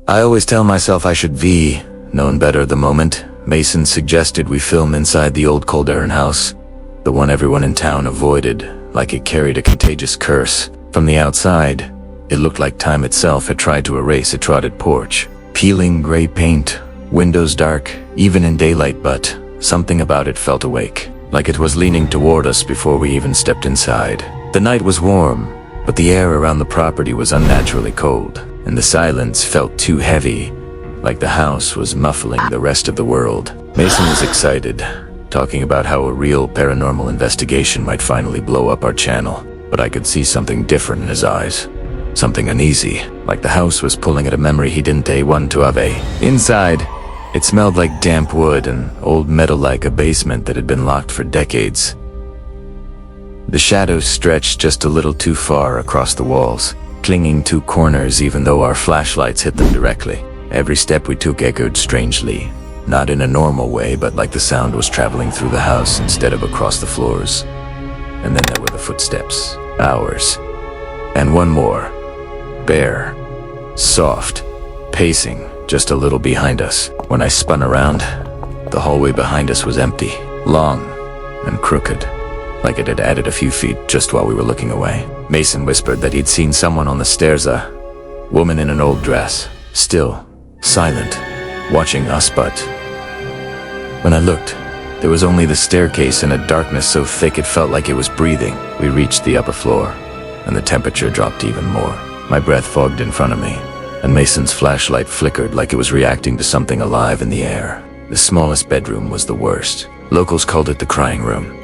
I always tell myself I should be known better at the moment. Mason suggested we film inside the old Calderon house, the one everyone in town avoided, like it carried a contagious curse. From the outside, it looked like time itself had tried to erase a trodden porch. Peeling gray paint, windows dark, even in daylight, but something about it felt awake, like it was leaning toward us before we even stepped inside. The night was warm, but the air around the property was unnaturally cold, and the silence felt too heavy, like the house was muffling the rest of the world. Mason was excited, talking about how a real paranormal investigation might finally blow up our channel, but I could see something different in his eyes. Something uneasy, like the house was pulling at a memory he didn't want to have. Inside, it smelled like damp wood and old metal, like a basement that had been locked for decades. The shadows stretched just a little too far across the walls, clinging to corners even though our flashlights hit them directly. Every step we took echoed strangely, not in a normal way, but like the sound was traveling through the house instead of across the floors. And then there were the footsteps, ours, and one more, bare, soft, pacing just a little behind us. When I spun around, the hallway behind us was empty, long and crooked, like it had added a few feet just while we were looking away. Mason whispered that he'd seen someone on the stairs, a woman in an old dress, still, silent, watching us, but when I looked, there was only the staircase in a darkness so thick it felt like it was breathing. We reached the upper floor, and the temperature dropped even more. My breath fogged in front of me, and Mason's flashlight flickered like it was reacting to something alive in the air. The smallest bedroom was the worst. Locals called it the crying room.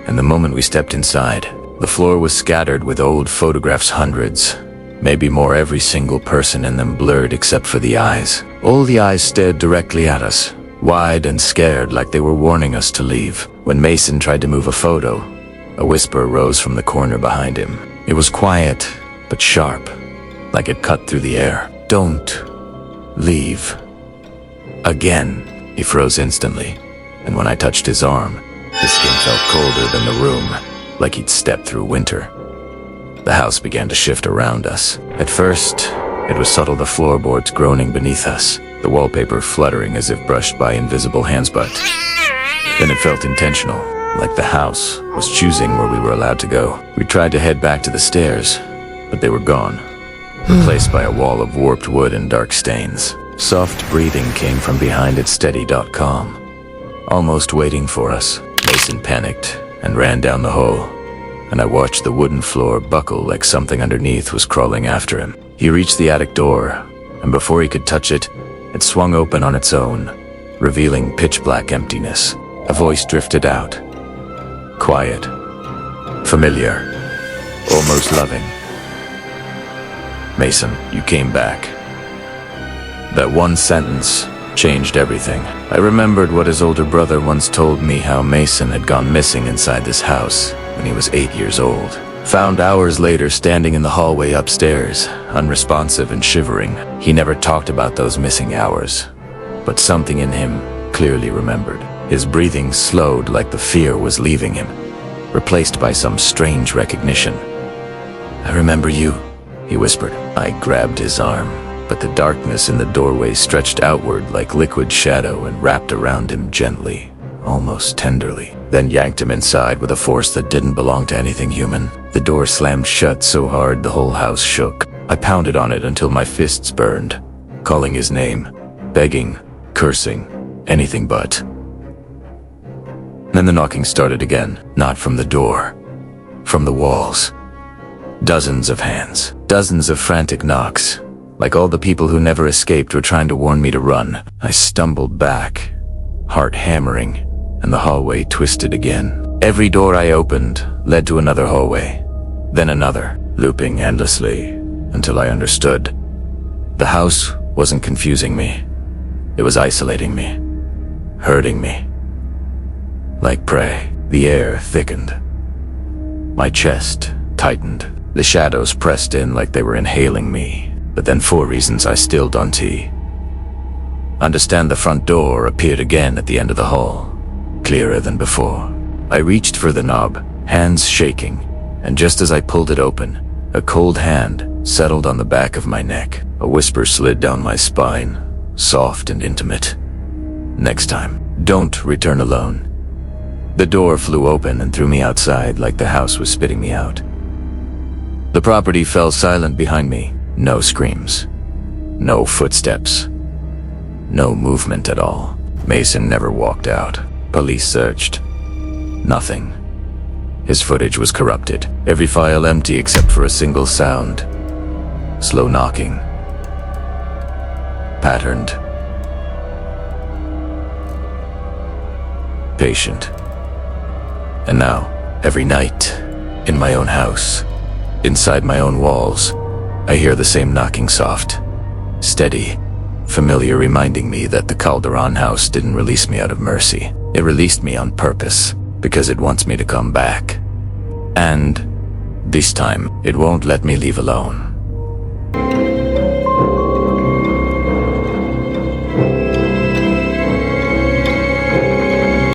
And the moment we stepped inside, the floor was scattered with old photographs, hundreds, maybe more, every single person in them blurred except for the eyes. All the eyes stared directly at us, wide and scared, like they were warning us to leave. When Mason tried to move a photo, a whisper rose from the corner behind him. It was quiet, but sharp, like it cut through the air. "Don't leave again." He froze instantly, and when I touched his arm, his skin felt colder than the room, like he'd stepped through winter. The house began to shift around us. At first, it was subtle, the floorboards groaning beneath us, the wallpaper fluttering as if brushed by invisible hands, but then it felt intentional, like the house was choosing where we were allowed to go. We tried to head back to the stairs, but they were gone, replaced by a wall of warped wood and dark stains. Soft breathing came from behind it, steady.com, almost waiting for us. Mason panicked and ran down the hall, and I watched the wooden floor buckle like something underneath was crawling after him. He reached the attic door, and before he could touch it, it swung open on its own, revealing pitch-black emptiness. A voice drifted out. Quiet. Familiar. Almost loving. "Mason, you came back." That one sentence changed everything. I remembered what his older brother once told me, how Mason had gone missing inside this house when he was 8 years old. Found hours later standing in the hallway upstairs, unresponsive and shivering. He never talked about those missing hours, but something in him clearly remembered. His breathing slowed like the fear was leaving him, replaced by some strange recognition. "I remember you," he whispered. I grabbed his arm, but the darkness in the doorway stretched outward like liquid shadow and wrapped around him gently, almost tenderly, then yanked him inside with a force that didn't belong to anything human. The door slammed shut so hard the whole house shook. I pounded on it until my fists burned, calling his name, begging, cursing, anything but. Then the knocking started again, not from the door, from the walls. Dozens of hands, dozens of frantic knocks, like all the people who never escaped were trying to warn me to run. I stumbled back, heart hammering, and the hallway twisted again. Every door I opened led to another hallway, then another, looping endlessly, until I understood. The house wasn't confusing me. It was isolating me, hurting me. Like prey, the air thickened. My chest tightened. The shadows pressed in like they were inhaling me. But then, for reasons I still don't understand, the front door appeared again at the end of the hall, clearer than before. I reached for the knob, hands shaking, and just as I pulled it open, a cold hand settled on the back of my neck. A whisper slid down my spine, soft and intimate. Next time, don't return alone. The door flew open and threw me outside like the house was spitting me out. The property fell silent behind me. No screams. No footsteps. No movement at all. Mason never walked out. Police searched. Nothing. His footage was corrupted. Every file empty except for a single sound. Slow knocking. Patterned. Patient. And now, every night, in my own house, inside my own walls, I hear the same knocking, soft, steady, familiar, reminding me that the Calderon house didn't release me out of mercy. It released me on purpose, because it wants me to come back. And this time, it won't let me leave alone.